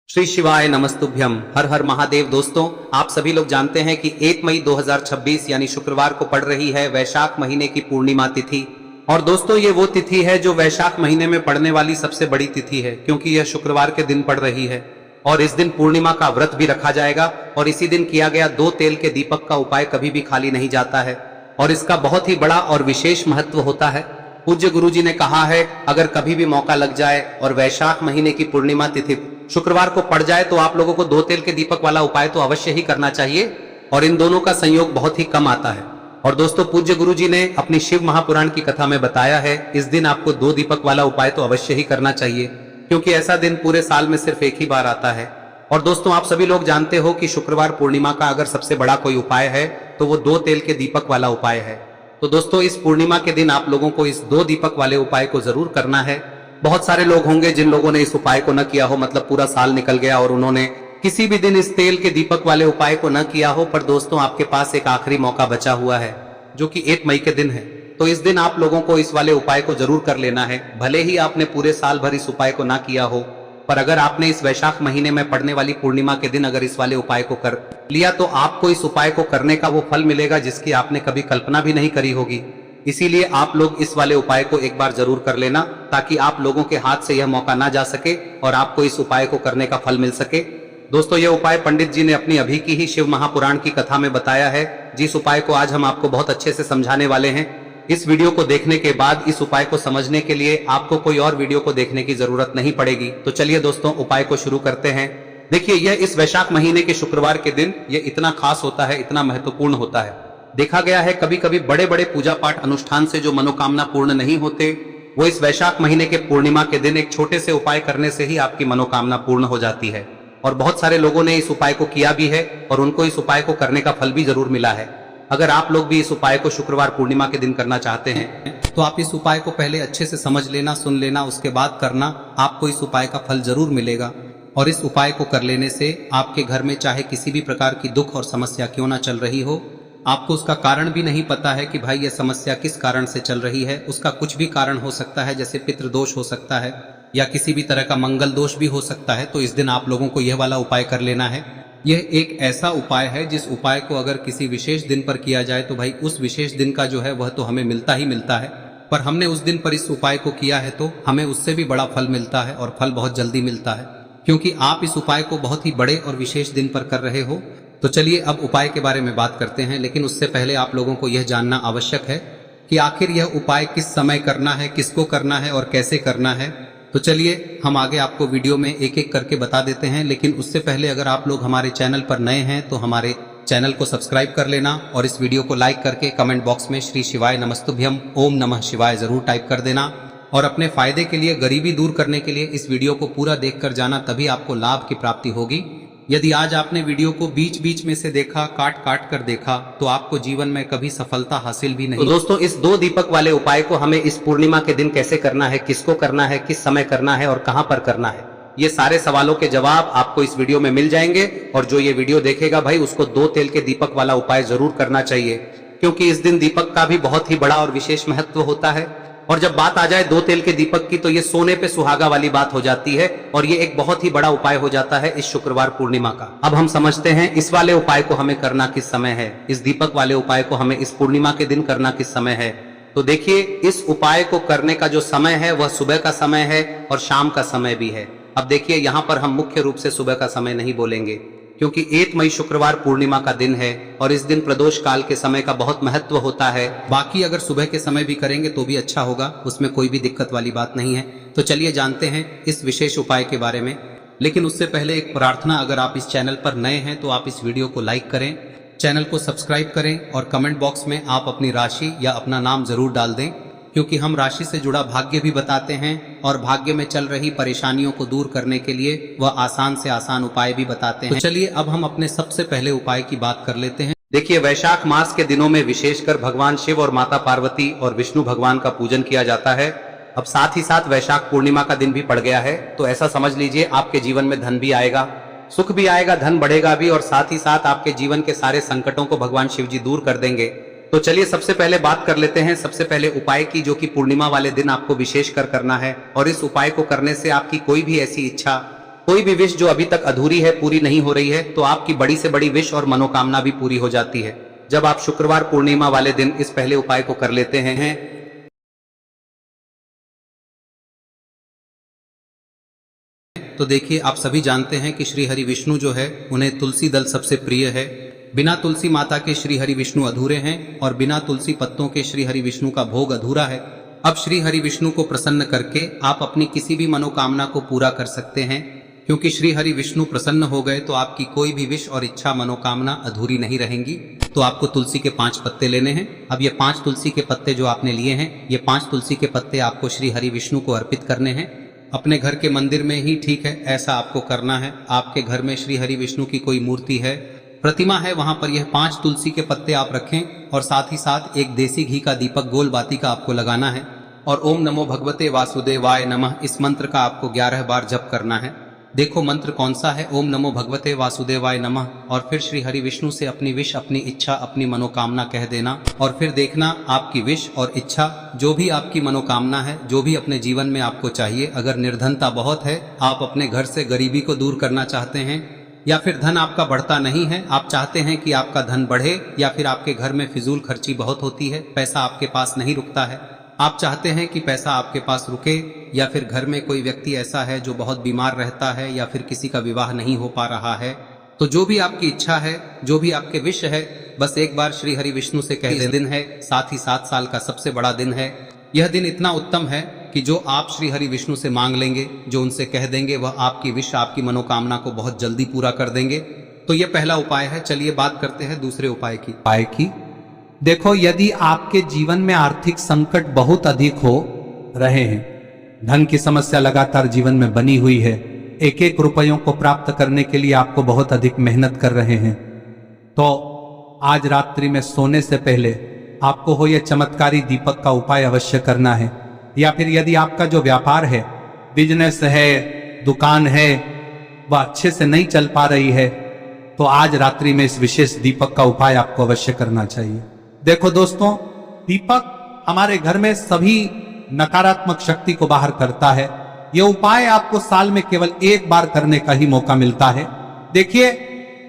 श्री शिवाय नमस्तुभ्यम। हर हर महादेव। दोस्तों, आप सभी लोग जानते हैं कि 1 मई 2026 यानी शुक्रवार को पड़ रही है वैशाख महीने की पूर्णिमा तिथि। और दोस्तों, ये वो तिथि है जो वैशाख महीने में पड़ने वाली सबसे बड़ी तिथि है, क्योंकि यह शुक्रवार के दिन पड़ रही है। और इस दिन पूर्णिमा का व्रत भी रखा जाएगा और इसी दिन किया गया 2 तेल के दीपक का उपाय कभी भी खाली नहीं जाता है और इसका बहुत ही बड़ा और विशेष महत्व होता है। पूज्य गुरु जी ने कहा है, अगर कभी भी मौका लग जाए और वैशाख महीने की पूर्णिमा तिथि शुक्रवार को पड़ जाए तो आप लोगों को 2 तेल के दीपक वाला उपाय तो अवश्य ही करना चाहिए और इन दोनों का संयोग बहुत ही कम आता है। और दोस्तों, पूज्य गुरु जी ने अपनी शिव महापुराण की कथा में बताया है, इस दिन आपको 2 दीपक वाला उपाय तो अवश्य ही करना चाहिए, क्योंकि ऐसा दिन पूरे साल में सिर्फ एक ही बार आता है। और दोस्तों, आप सभी लोग जानते हो कि शुक्रवार पूर्णिमा का अगर सबसे बड़ा कोई उपाय है तो वो 2 तेल के दीपक वाला उपाय है। तो दोस्तों, इस पूर्णिमा के दिन आप लोगों को इस 2 दीपक वाले उपाय को जरूर करना है। बहुत सारे लोग होंगे जिन लोगों ने इस उपाय को न किया हो, मतलब पूरा साल निकल गया और उन्होंने किसी भी दिन इस तेल के दीपक वाले उपाय को न किया हो। पर दोस्तों, आपके पास एक आखिरी मौका बचा हुआ है जो कि 1 मई के दिन है। तो इस दिन आप लोगों को इस वाले उपाय को जरूर कर लेना है। भले ही आपने पूरे साल भर इस उपाय को ना किया हो, पर अगर आपने इस वैशाख महीने में पड़ने वाली पूर्णिमा के दिन अगर इस वाले उपाय को कर लिया तो आपको इस उपाय को करने का वो फल मिलेगा जिसकी आपने कभी कल्पना भी नहीं करी होगी। इसीलिए आप लोग इस वाले उपाय को एक बार जरूर कर लेना, ताकि आप लोगों के हाथ से यह मौका ना जा सके और आपको इस उपाय को करने का फल मिल सके। दोस्तों, यह उपाय पंडित जी ने अपनी अभी की ही शिव महापुराण की कथा में बताया है, जिस उपाय को आज हम आपको बहुत अच्छे से समझाने वाले हैं। इस वीडियो को देखने के बाद इस उपाय को समझने के लिए आपको कोई और वीडियो को देखने की जरूरत नहीं पड़ेगी। तो चलिए दोस्तों, उपाय को शुरू करते हैं। देखिए, यह इस वैशाख महीने के शुक्रवार के दिन यह इतना खास होता है, इतना महत्वपूर्ण होता है। देखा गया है कभी कभी बड़े बड़े पूजा पाठ अनुष्ठान से जो मनोकामना पूर्ण नहीं होते, वो इस वैशाख महीने के पूर्णिमा के दिन एक छोटे से उपाय करने से ही आपकी मनोकामना पूर्ण हो जाती है। और बहुत सारे लोगों ने इस उपाय को किया भी है और उनको इस उपाय को करने का फल भी जरूर मिला है। अगर आप लोग भी इस उपाय को शुक्रवार पूर्णिमा के दिन करना चाहते हैं तो आप इस उपाय को पहले अच्छे से समझ लेना, सुन लेना, उसके बाद करना। आपको इस उपाय का फल जरूर मिलेगा। और इस उपाय को कर लेने से आपके घर में चाहे किसी भी प्रकार की दुख और समस्या क्यों ना चल रही हो, आपको उसका कारण भी नहीं पता है कि भाई यह समस्या किस कारण से चल रही है, उसका कुछ भी कारण हो सकता है, जैसे पितृदोष हो सकता है या किसी भी तरह का मंगल दोष भी हो सकता है। तो इस दिन आप लोगों को यह वाला उपाय कर लेना है। यह एक ऐसा उपाय है जिस उपाय को अगर किसी विशेष दिन पर किया जाए तो भाई उस विशेष दिन का जो है वह तो हमें मिलता ही मिलता है, पर हमने उस दिन पर इस उपाय को किया है तो हमें उससे भी बड़ा फल मिलता है और फल बहुत जल्दी मिलता है, क्योंकि आप इस उपाय को बहुत ही बड़े और विशेष दिन पर कर रहे हो। तो चलिए अब उपाय के बारे में बात करते हैं, लेकिन उससे पहले आप लोगों को यह जानना आवश्यक है कि आखिर यह उपाय किस समय करना है, किसको करना है और कैसे करना है। तो चलिए हम आगे आपको वीडियो में एक एक करके बता देते हैं, लेकिन उससे पहले अगर आप लोग हमारे चैनल पर नए हैं तो हमारे चैनल को सब्सक्राइब कर लेना और इस वीडियो को लाइक करके कमेंट बॉक्स में श्री शिवाय नमस्तुभ्यम ओम नमः शिवाय जरूर टाइप कर देना। और अपने फायदे के लिए, गरीबी दूर करने के लिए इस वीडियो को पूरा देख कर जाना, तभी आपको लाभ की प्राप्ति होगी। यदि आज आपने वीडियो को बीच बीच में से देखा, काट काट कर देखा, तो आपको जीवन में कभी सफलता हासिल भी नहीं। तो दोस्तों, इस 2 दीपक वाले उपाय को हमें इस पूर्णिमा के दिन कैसे करना है, किसको करना है, किस समय करना है और कहां पर करना है, ये सारे सवालों के जवाब आपको इस वीडियो में मिल जाएंगे। और जो ये वीडियो देखेगा भाई, उसको 2 तेल के दीपक वाला उपाय जरूर करना चाहिए, क्योंकि इस दिन दीपक का भी बहुत ही बड़ा और विशेष महत्व होता है। और जब बात आ जाए 2 तेल के दीपक की, तो ये सोने पे सुहागा वाली बात हो जाती है और ये एक बहुत ही बड़ा उपाय हो जाता है इस शुक्रवार पूर्णिमा का। अब हम समझते हैं इस वाले उपाय को हमें करना किस समय है, इस दीपक वाले उपाय को हमें इस पूर्णिमा के दिन करना किस समय है। तो देखिए, इस उपाय को करने का जो समय है वह सुबह का समय है और शाम का समय भी है। अब देखिए, यहाँ पर हम मुख्य रूप से सुबह का समय नहीं बोलेंगे, क्योंकि 1 मई शुक्रवार पूर्णिमा का दिन है और इस दिन प्रदोष काल के समय का बहुत महत्व होता है। बाकी अगर सुबह के समय भी करेंगे तो भी अच्छा होगा, उसमें कोई भी दिक्कत वाली बात नहीं है। तो चलिए जानते हैं इस विशेष उपाय के बारे में। लेकिन उससे पहले एक प्रार्थना, अगर आप इस चैनल पर नए हैं तो आप इस वीडियो को लाइक करें, चैनल को सब्सक्राइब करें और कमेंट बॉक्स में आप अपनी राशि या अपना नाम जरूर डाल दें, क्योंकि हम राशि से जुड़ा भाग्य भी बताते हैं और भाग्य में चल रही परेशानियों को दूर करने के लिए वह आसान से आसान उपाय भी बताते हैं। तो चलिए अब हम अपने सबसे पहले उपाय की बात कर लेते हैं। देखिए, वैशाख मास के दिनों में विशेषकर भगवान शिव और माता पार्वती और विष्णु भगवान का पूजन किया जाता है। अब साथ ही साथ वैशाख पूर्णिमा का दिन भी पड़ गया है, तो ऐसा समझ लीजिए आपके जीवन में धन भी आएगा, सुख भी आएगा, धन बढ़ेगा भी और साथ ही साथ आपके जीवन के सारे संकटों को भगवान शिव जी दूर कर देंगे। तो चलिए सबसे पहले बात कर लेते हैं सबसे पहले उपाय की, जो कि पूर्णिमा वाले दिन आपको विशेष कर करना है। और इस उपाय को करने से आपकी कोई भी ऐसी इच्छा कोई भी विश जो अभी तक अधूरी है, पूरी नहीं हो रही है, तो आपकी बड़ी से बड़ी विश और मनोकामना भी पूरी हो जाती है जब आप शुक्रवार पूर्णिमा वाले दिन इस पहले उपाय को कर लेते हैं। तो देखिए, आप सभी जानते हैं कि श्री हरि विष्णु जो है उन्हें तुलसी दल सबसे प्रिय है। बिना तुलसी माता के श्री हरि विष्णु अधूरे हैं और बिना तुलसी पत्तों के श्री हरि विष्णु का भोग अधूरा है। अब श्री हरि विष्णु को प्रसन्न करके आप अपनी किसी भी मनोकामना को पूरा कर सकते हैं, क्योंकि श्री हरि विष्णु प्रसन्न हो गए तो आपकी कोई भी विश और इच्छा मनोकामना अधूरी नहीं रहेंगी। तो आपको तुलसी के 5 पत्ते लेने हैं। अब ये 5 तुलसी के पत्ते जो आपने लिए हैं, ये 5 तुलसी के पत्ते आपको श्री हरि विष्णु को अर्पित करने हैं। अपने घर के मंदिर में ही ठीक है, ऐसा आपको करना है। आपके घर में श्री हरि विष्णु की कोई मूर्ति है, प्रतिमा है, वहां पर यह 5 तुलसी के पत्ते आप रखें और साथ ही साथ एक देसी घी का दीपक गोल बाती का आपको लगाना है और ओम नमो भगवते वासुदेवाय नमः इस मंत्र का आपको 11 बार जप करना है। देखो मंत्र कौन सा है, ओम नमो भगवते वासुदेवाय नमः, और फिर श्री हरि विष्णु से अपनी विश, अपनी इच्छा, अपनी मनोकामना कह देना और फिर देखना आपकी विश और इच्छा, जो भी आपकी मनोकामना है, जो भी अपने जीवन में आपको चाहिए। अगर निर्धनता बहुत है, आप अपने घर से गरीबी को दूर करना चाहते हैं, या फिर धन आपका बढ़ता नहीं है, आप चाहते हैं कि आपका धन बढ़े, या फिर आपके घर में फिजूल खर्ची बहुत होती है, पैसा आपके पास नहीं रुकता है, आप चाहते हैं कि पैसा आपके पास रुके, या फिर घर में कोई व्यक्ति ऐसा है जो बहुत बीमार रहता है, या फिर किसी का विवाह नहीं हो पा रहा है, तो जो भी आपकी इच्छा है, जो भी आपके विश है, बस एक बार श्री हरि विष्णु से कह दें। दिन है, साथ ही 7 साल का सबसे बड़ा दिन है। यह दिन इतना उत्तम है कि जो आप श्री हरि विष्णु से मांग लेंगे, जो उनसे कह देंगे, वह आपकी विश, आपकी मनोकामना को बहुत जल्दी पूरा कर देंगे। तो यह पहला उपाय है। चलिए बात करते हैं दूसरे उपाय की। देखो, यदि आपके जीवन में आर्थिक संकट बहुत अधिक हो रहे हैं, धन की समस्या लगातार जीवन में बनी हुई है, एक एक रुपयों को प्राप्त करने के लिए आपको बहुत अधिक मेहनत कर रहे हैं, तो आज रात्रि में सोने से पहले आपको हो यह चमत्कारी दीपक का उपाय अवश्य करना है। या फिर यदि आपका जो व्यापार है, बिजनेस है, दुकान है, वह अच्छे से नहीं चल पा रही है, तो आज रात्रि में इस विशेष दीपक का उपाय आपको अवश्य करना चाहिए। देखो दोस्तों, दीपक हमारे घर में सभी नकारात्मक शक्ति को बाहर करता है। यह उपाय आपको साल में केवल एक बार करने का ही मौका मिलता है। देखिए,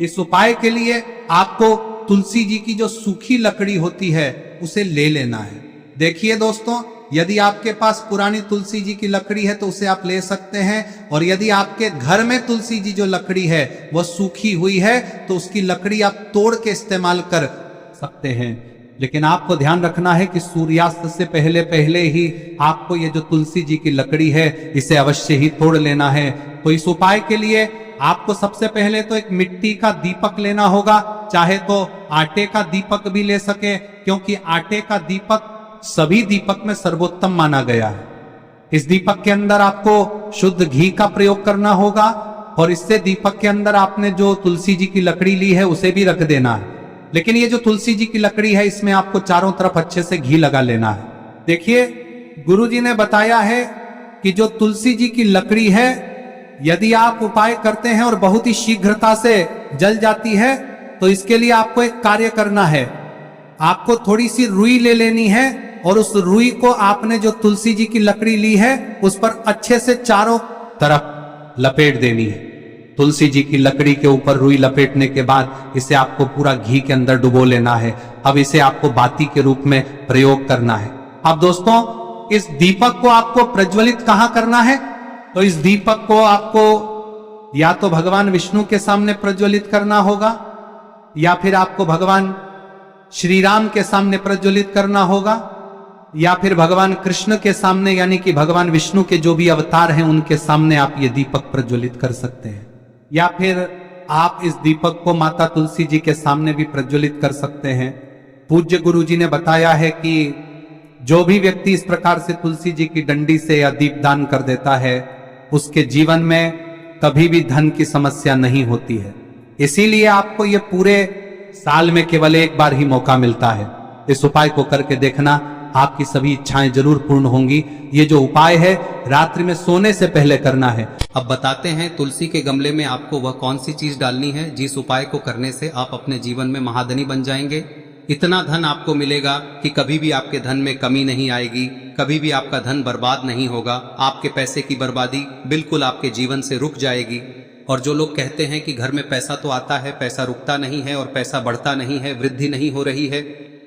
इस उपाय के लिए आपको तुलसी जी की जो सूखी लकड़ी होती है उसे ले लेना है। देखिए दोस्तों, यदि आपके पास पुरानी तुलसी जी की लकड़ी है तो उसे आप ले सकते हैं, और यदि आपके घर में तुलसी जी जो लकड़ी है वह सूखी हुई है तो उसकी लकड़ी आप तोड़ के इस्तेमाल कर सकते हैं। लेकिन आपको ध्यान रखना है कि सूर्यास्त से पहले पहले ही आपको ये जो तुलसी जी की लकड़ी है इसे अवश्य ही तोड़ लेना है। तो इस उपाय के लिए आपको सबसे पहले तो एक मिट्टी का दीपक लेना होगा, चाहे तो आटे का दीपक भी ले सके, क्योंकि आटे का दीपक सभी दीपक में सर्वोत्तम माना गया है। इस दीपक के अंदर आपको शुद्ध घी का प्रयोग करना होगा, और इससे दीपक के अंदर आपने जो तुलसी जी की लकड़ी ली है उसे भी रख देना है। लेकिन ये जो तुलसी जी की लकड़ी है, इसमें आपको चारों तरफ अच्छे से घी लगा लेना है। देखिए, गुरुजी ने बताया है कि जो तुलसी जी की लकड़ी है, यदि आप उपाय करते हैं और बहुत ही शीघ्रता से जल जाती है, तो इसके लिए आपको एक कार्य करना है। आपको थोड़ी सी रुई ले लेनी है और उस रुई को आपने जो तुलसी जी की लकड़ी ली है उस पर अच्छे से चारों तरफ लपेट देनी है। तुलसी जी की लकड़ी के ऊपर रुई लपेटने के बाद इसे आपको पूरा घी के अंदर डुबो लेना है। अब इसे आपको बाती के रूप में प्रयोग करना है। अब दोस्तों, इस दीपक को आपको प्रज्वलित कहां करना है? तो इस दीपक को आपको या तो भगवान विष्णु के सामने प्रज्वलित करना होगा, या फिर आपको भगवान श्री राम के सामने प्रज्वलित करना होगा, या फिर भगवान कृष्ण के सामने, यानी कि भगवान विष्णु के जो भी अवतार हैं उनके सामने आप ये दीपक प्रज्वलित कर सकते हैं। या फिर आप इस दीपक को माता तुलसी जी के सामने भी प्रज्वलित कर सकते हैं। पूज्य गुरु जी ने बताया है कि जो भी व्यक्ति इस प्रकार से तुलसी जी की डंडी से या दीपदान कर देता है, उसके जीवन में कभी भी धन की समस्या नहीं होती है। इसीलिए आपको ये पूरे साल में केवल एक बार ही मौका मिलता है। इस उपाय को करके देखना, आपकी सभी इच्छाएं जरूर पूर्ण होंगी। ये जो उपाय है रात्रि में सोने से पहले करना है। अब बताते हैं तुलसी के गमले में आपको वह कौन सी चीज डालनी है जिस उपाय को करने से आप अपने जीवन में महाधनी बन जाएंगे। इतना धन आपको मिलेगा कि कभी भी आपके धन में कमी नहीं आएगी, कभी भी आपका धन बर्बाद नहीं होगा। आपके पैसे की बर्बादी बिल्कुल आपके जीवन से रुक जाएगी। और जो लोग कहते हैं कि घर में पैसा तो आता है, पैसा रुकता नहीं है और पैसा बढ़ता नहीं है, वृद्धि नहीं हो रही है,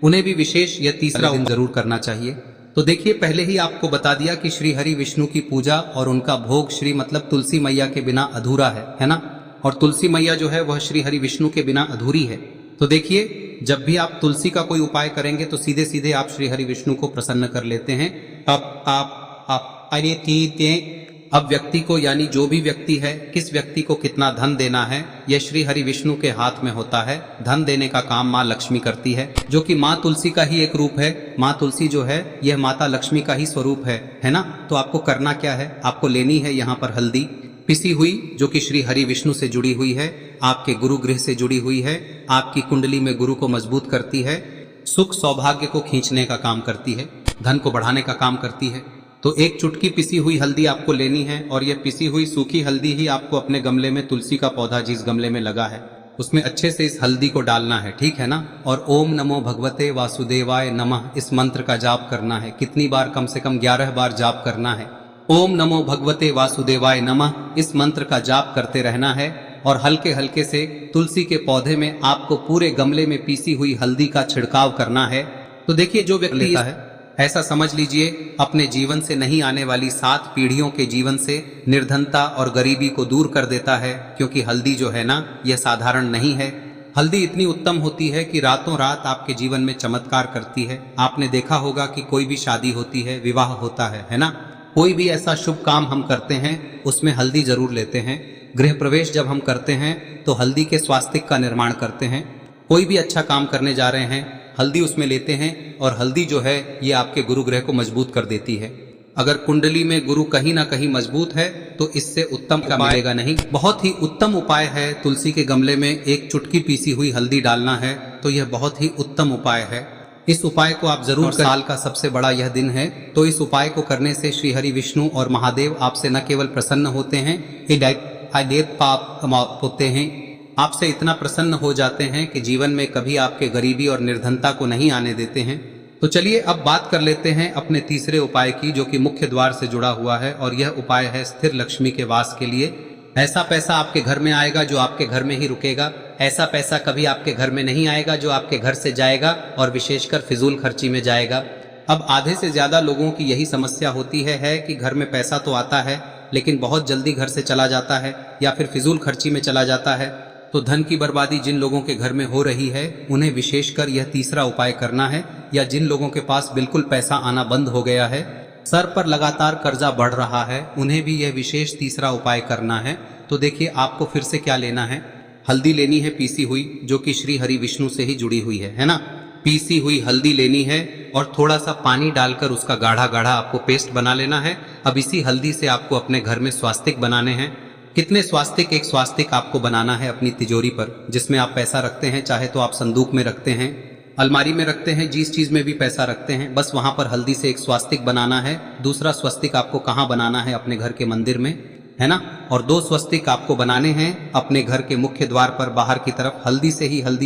उन्हें भी विशेष यह तीसरा दिन जरूर करना चाहिए। तो देखिए, पहले ही आपको बता दिया कि श्री हरि विष्णु की पूजा और उनका भोग श्री मतलब तुलसी मैया के बिना अधूरा है ना। और तुलसी मैया जो है वह श्री हरि विष्णु के बिना अधूरी है। तो देखिए, जब भी आप तुलसी का कोई उपाय करेंगे तो सीधे सीधे आप श्री हरि विष्णु को प्रसन्न कर लेते हैं। अब व्यक्ति को, यानी जो भी व्यक्ति है, किस व्यक्ति को कितना धन देना है, यह श्री हरि विष्णु के हाथ में होता है। धन देने का काम माँ लक्ष्मी करती है, जो कि माँ तुलसी का ही एक रूप है। माँ तुलसी जो है यह माता लक्ष्मी का ही स्वरूप है ना। तो आपको करना क्या है, आपको लेनी है यहाँ पर हल्दी पिसी हुई, जो कि श्री हरि विष्णु से जुड़ी हुई है, आपके गुरु गृह से जुड़ी हुई है, आपकी कुंडली में गुरु को मजबूत करती है, सुख सौभाग्य को खींचने का काम करती है, धन को बढ़ाने का काम करती है। तो एक चुटकी पिसी हुई हल्दी आपको लेनी है और यह पिसी हुई सूखी हल्दी ही आपको अपने गमले में, तुलसी का पौधा जिस गमले में लगा है उसमें अच्छे से इस हल्दी को डालना है, ठीक है ना। और ओम नमो भगवते वासुदेवाय नमः इस मंत्र का जाप करना है। कितनी बार? कम से कम 11 बार जाप करना है। ओम नमो भगवते वासुदेवाय नमः इस मंत्र का जाप करते रहना है और हल्के हल्के से तुलसी के पौधे में आपको पूरे गमले में पीसी हुई हल्दी का छिड़काव करना है। तो देखिए, जो व्यक्ति लेता है, ऐसा समझ लीजिए अपने जीवन से नहीं आने वाली 7 पीढ़ियों के जीवन से निर्धनता और गरीबी को दूर कर देता है। क्योंकि हल्दी जो है ना, यह साधारण नहीं है। हल्दी इतनी उत्तम होती है कि रातों रात आपके जीवन में चमत्कार करती है। आपने देखा होगा कि कोई भी शादी होती है, विवाह होता है ना, कोई भी ऐसा शुभ काम हम करते हैं उसमें हल्दी जरूर लेते हैं। गृह प्रवेश जब हम करते हैं तो हल्दी के स्वास्तिक का निर्माण करते हैं। कोई भी अच्छा काम करने जा रहे हैं, हल्दी उसमें लेते हैं और हल्दी जो है ये आपके गुरु ग्रह को मजबूत कर देती है। अगर कुंडली में गुरु कहीं ना कहीं मजबूत है तो इससे उत्तम का मिलेगा नहीं। बहुत ही उत्तम उपाय है, तुलसी के गमले में एक चुटकी पीसी हुई हल्दी डालना है, तो यह बहुत ही उत्तम उपाय है। इस उपाय को आप जरूर करें। साल का सबसे बड़ा यह दिन है, तो इस उपाय को करने से श्री हरि विष्णु और महादेव आपसे न केवल प्रसन्न होते हैं, पाप होते हैं, आपसे इतना प्रसन्न हो जाते हैं कि जीवन में कभी आपके गरीबी और निर्धनता को नहीं आने देते हैं। तो चलिए अब बात कर लेते हैं अपने तीसरे उपाय की, जो कि मुख्य द्वार से जुड़ा हुआ है। और यह उपाय है स्थिर लक्ष्मी के वास के लिए। ऐसा पैसा आपके घर में आएगा जो आपके घर में ही रुकेगा। ऐसा पैसा कभी आपके घर में नहीं आएगा जो आपके घर से जाएगा और विशेषकर फिजूल खर्ची में जाएगा। अब आधे से ज्यादा लोगों की यही समस्या होती है कि घर में पैसा तो आता है लेकिन बहुत जल्दी घर से चला जाता है या फिर फिजूल खर्ची में चला जाता है। तो धन की बर्बादी जिन लोगों के घर में हो रही है उन्हें विशेषकर यह तीसरा उपाय करना है। या जिन लोगों के पास बिल्कुल पैसा आना बंद हो गया है, सर पर लगातार कर्जा बढ़ रहा है, उन्हें भी यह विशेष तीसरा उपाय करना है। तो देखिए, आपको फिर से क्या लेना है, हल्दी लेनी है पीसी हुई, जो कि श्री हरि विष्णु से ही जुड़ी हुई है ना। पीसी हुई हल्दी लेनी है और थोड़ा सा पानी डालकर उसका गाढ़ा गाढ़ा आपको पेस्ट बना लेना है। अब इसी हल्दी से आपको अपने घर में स्वास्तिक बनाने हैं। कितने स्वास्तिक? एक स्वास्तिक आपको बनाना है अपनी तिजोरी पर, जिसमें आप पैसा रखते हैं। चाहे तो आप संदूक में रखते हैं, अलमारी में रखते हैं, जिस चीज में भी पैसा रखते हैं, बस वहां पर हल्दी से एक स्वास्तिक बनाना है। दूसरा स्वस्तिक आपको कहाँ बनाना है? अपने घर के मंदिर में, है ना। और 2 स्वस्तिक आपको बनाने हैं अपने घर के मुख्य द्वार पर बाहर की तरफ। हल्दी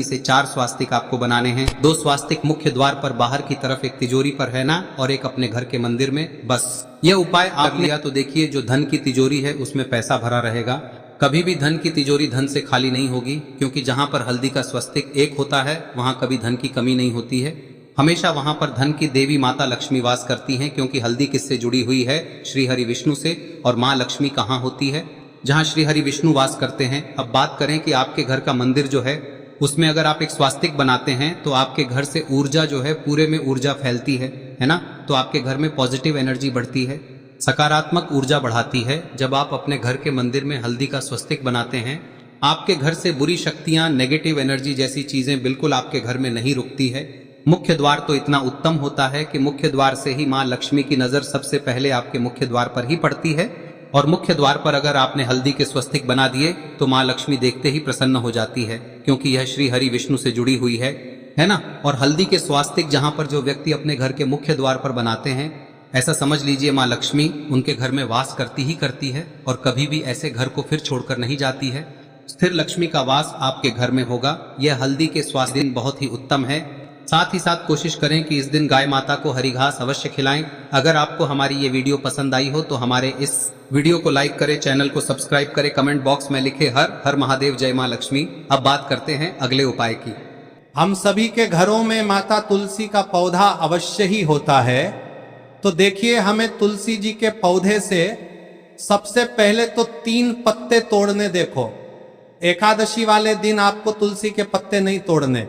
से 4 स्वास्तिक आपको बनाने हैं। 2 स्वास्तिक मुख्य द्वार पर बाहर की तरफ, एक तिजोरी पर, है ना, और एक अपने घर के मंदिर में। बस यह उपाय आप लिया तो देखिए, जो धन की तिजोरी है उसमें पैसा भरा रहेगा। कभी भी धन की तिजोरी धन से खाली नहीं होगी, क्योंकि जहां पर हल्दी का स्वस्तिक एक होता है वहां कभी धन की कमी नहीं होती है। हमेशा वहां पर धन की देवी माता लक्ष्मी वास करती हैं, क्योंकि हल्दी किससे जुड़ी हुई है? श्री हरि विष्णु से। और माँ लक्ष्मी कहाँ होती है? जहाँ श्री हरि विष्णु वास करते हैं। अब बात करें कि आपके घर का मंदिर जो है उसमें अगर आप एक स्वास्तिक बनाते हैं तो आपके घर से ऊर्जा जो है, पूरे में ऊर्जा फैलती है ना। तो आपके घर में पॉजिटिव एनर्जी बढ़ती है, सकारात्मक ऊर्जा बढ़ाती है। जब आप अपने घर के मंदिर में हल्दी का स्वस्तिक बनाते हैं, आपके घर से बुरी शक्तियां, नेगेटिव एनर्जी जैसी चीजें बिल्कुल आपके घर में नहीं रुकती है। मुख्य द्वार तो इतना उत्तम होता है कि मुख्य द्वार से ही माँ लक्ष्मी की नजर सबसे पहले आपके मुख्य द्वार पर ही पड़ती है। और मुख्य द्वार पर अगर आपने हल्दी के स्वस्तिक बना दिए तो माँ लक्ष्मी देखते ही प्रसन्न हो जाती है, क्योंकि यह श्री हरि विष्णु से जुड़ी हुई है ना। और हल्दी के स्वास्तिक जहां पर जो व्यक्ति अपने घर के मुख्य द्वार पर बनाते हैं, ऐसा समझ लीजिए माँ लक्ष्मी उनके घर में वास करती ही करती है और कभी भी ऐसे घर को फिर छोड़कर नहीं जाती है। स्थिर लक्ष्मी का वास आपके घर में होगा। यह हल्दी के स्वास्तिक बहुत ही उत्तम है। साथ ही साथ कोशिश करें कि इस दिन गाय माता को हरी घास अवश्य खिलाएं। अगर आपको हमारी ये वीडियो पसंद आई हो तो हमारे इस वीडियो को लाइक करें, चैनल को सब्सक्राइब करें, कमेंट बॉक्स में लिखे हर हर महादेव, जय मां लक्ष्मी। अब बात करते हैं अगले उपाय की। हम सभी के घरों में माता तुलसी का पौधा अवश्य ही होता है। तो देखिए, हमें तुलसी जी के पौधे से सबसे पहले तो 3 पत्ते तोड़ने। देखो, एकादशी वाले दिन आपको तुलसी के पत्ते नहीं तोड़ने,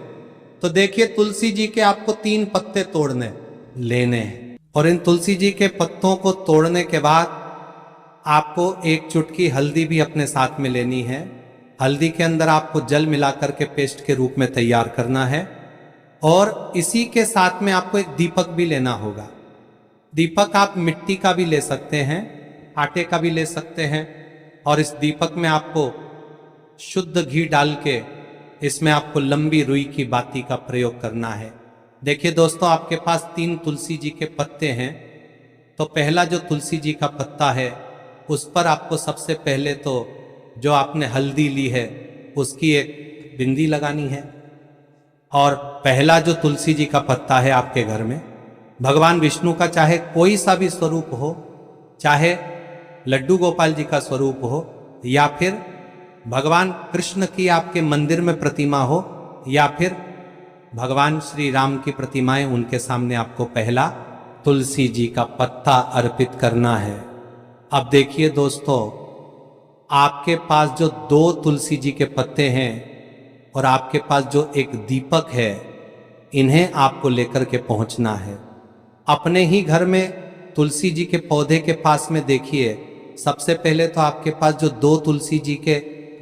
तो देखिए तुलसी जी के आपको 3 पत्ते तोड़ने लेने हैं। और इन तुलसी जी के पत्तों को तोड़ने के बाद आपको 1 चुटकी हल्दी भी अपने साथ में लेनी है। हल्दी के अंदर आपको जल मिलाकर के पेस्ट के रूप में तैयार करना है। और इसी के साथ में आपको एक दीपक भी लेना होगा। दीपक आप मिट्टी का भी ले सकते हैं, आटे का भी ले सकते हैं। और इस दीपक में आपको शुद्ध घी डाल के इसमें आपको लंबी रुई की बाती का प्रयोग करना है। देखिए दोस्तों, आपके पास 3 तुलसी जी के पत्ते हैं। तो पहला जो तुलसी जी का पत्ता है उस पर आपको सबसे पहले तो जो आपने हल्दी ली है उसकी एक बिंदी लगानी है। और पहला जो तुलसी जी का पत्ता है आपके घर में, भगवान विष्णु का चाहे कोई सा भी स्वरूप हो, चाहे लड्डू गोपाल जी का स्वरूप हो, या फिर भगवान कृष्ण की आपके मंदिर में प्रतिमा हो, या फिर भगवान श्री राम की प्रतिमाएं, उनके सामने आपको पहला तुलसी जी का पत्ता अर्पित करना है। अब देखिए दोस्तों, आपके पास जो 2 तुलसी जी के पत्ते हैं और आपके पास जो एक दीपक है, इन्हें आपको लेकर के पहुंचना है। अपने ही घर में तुलसी जी के पौधे के पास में देखिए, सबसे पहले तो आपके पास जो 2 तुलसी जी के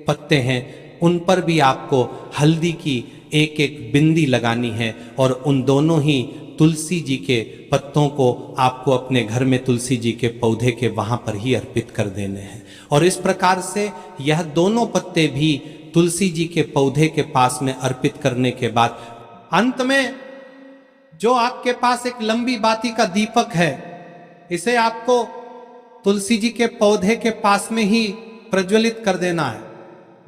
पत्ते हैं उन पर भी आपको हल्दी की एक एक बिंदी लगानी है। और उन दोनों ही तुलसी जी के पत्तों को आपको अपने घर में तुलसी जी के पौधे के वहां पर ही अर्पित कर देने हैं। और इस प्रकार से यह दोनों पत्ते भी तुलसी जी के पौधे के पास में अर्पित करने के बाद अंत में जो आपके पास एक लंबी बाती का दीपक है, इसे आपको तुलसी जी के पौधे के पास में ही प्रज्वलित कर देना है।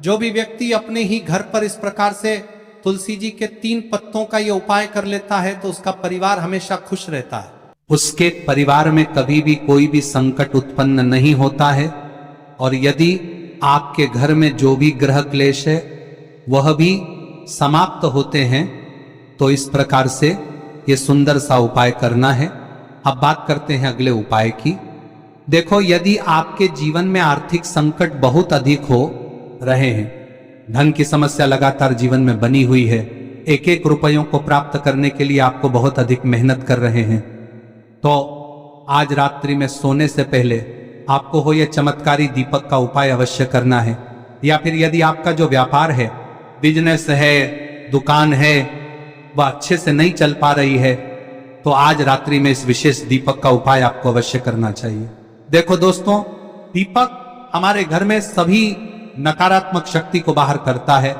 जो भी व्यक्ति अपने ही घर पर इस प्रकार से तुलसी जी के 3 पत्तों का ये उपाय कर लेता है तो उसका परिवार हमेशा खुश रहता है। उसके परिवार में कभी भी कोई भी संकट उत्पन्न नहीं होता है। और यदि आपके घर में जो भी ग्रह क्लेश है वह भी समाप्त होते हैं। तो इस प्रकार से ये सुंदर सा उपाय करना है। अब बात करते हैं अगले उपाय की। देखो, यदि आपके जीवन में आर्थिक संकट बहुत अधिक हो रहे हैं, धन की समस्या लगातार जीवन में बनी हुई है, एक एक रुपयों को प्राप्त करने के लिए आपको बहुत अधिक मेहनत कर रहे हैं, तो आज रात्रि में सोने से पहले आपको हो यह चमत्कारी दीपक का उपाय अवश्य करना है। या फिर यदि आपका जो व्यापार है, बिजनेस है, दुकान है, वह अच्छे से नहीं चल पा रही है, तो आज रात्रि में इस विशेष दीपक का उपाय आपको अवश्य करना चाहिए। देखो दोस्तों, दीपक हमारे घर में सभी नकारात्मक शक्ति को बाहर करता है।